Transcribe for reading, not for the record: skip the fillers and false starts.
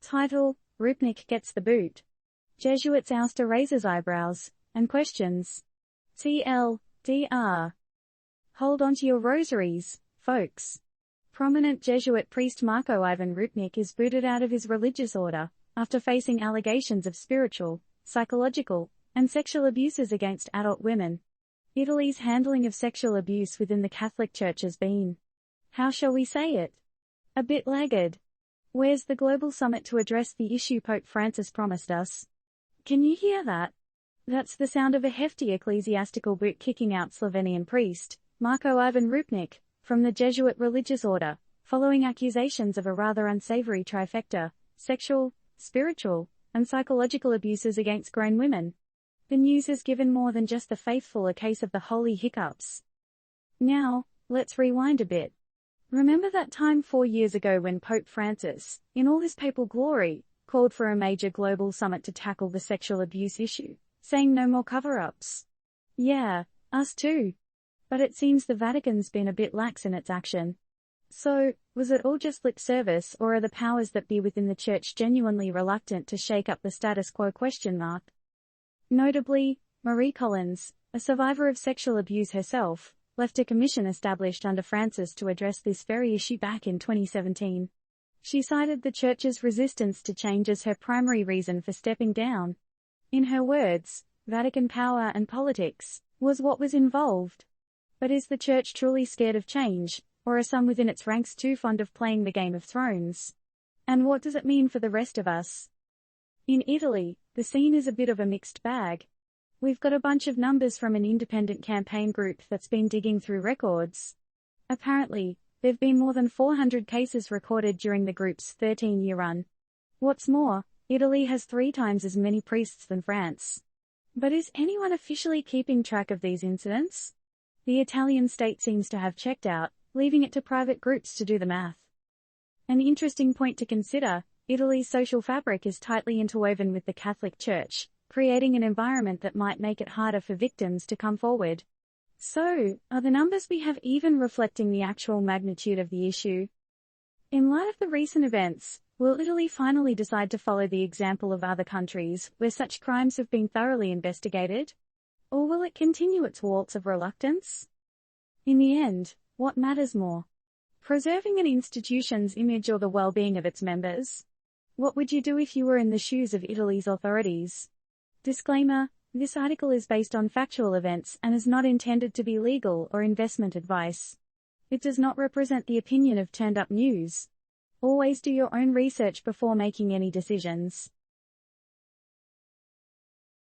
Title: Rupnik gets the boot. Jesuits Ouster raises eyebrows and questions. TLDR. Hold on to your rosaries, folks. Prominent Jesuit priest Marko Ivan Rupnik is booted out of his religious order after facing allegations of spiritual, psychological, and sexual abuses against adult women. Italy's handling of sexual abuse within the Catholic Church has been, how shall we say it, a bit laggard. Where's the global summit to address the issue Pope Francis promised us? Can you hear that? That's the sound of a hefty ecclesiastical boot kicking out Slovenian priest Marko Ivan Rupnik from the Jesuit religious order, following accusations of a rather unsavory trifecta: sexual, spiritual, and psychological abuses against grown women. The news has given more than just the faithful a case of the holy hiccups. Now, let's rewind a bit. Remember that time 4 years ago when Pope Francis, in all his papal glory, called for a major global summit to tackle the sexual abuse issue, saying no more cover-ups? Yeah, us too. But it seems the Vatican's been a bit lax in its action. So, was it all just lip service, or are the powers that be within the Church genuinely reluctant to shake up the status quo? Notably, Marie Collins, a survivor of sexual abuse herself, left a commission established under Francis to address this very issue back in 2017. She cited the Church's resistance to change as her primary reason for stepping down. In her words, Vatican power and politics was what was involved. But is the Church truly scared of change, or are some within its ranks too fond of playing the Game of Thrones? And what does it mean for the rest of us? In Italy, the scene is a bit of a mixed bag. We've got a bunch of numbers from an independent campaign group that's been digging through records. Apparently, there've been more than 400 cases recorded during the group's 13-year run. What's more, Italy has 3 times as many priests than France. But is anyone officially keeping track of these incidents? The Italian state seems to have checked out, leaving it to private groups to do the math. An interesting point to consider: Italy's social fabric is tightly interwoven with the Catholic Church, creating an environment that might make it harder for victims to come forward. So, are the numbers we have even reflecting the actual magnitude of the issue? In light of the recent events, will Italy finally decide to follow the example of other countries where such crimes have been thoroughly investigated? Or will it continue its waltz of reluctance? In the end, what matters more? Preserving an institution's image or the well-being of its members? What would you do if you were in the shoes of Italy's authorities? Disclaimer: this article is based on factual events and is not intended to be legal or investment advice. It does not represent the opinion of Turned Up News. Always do your own research before making any decisions.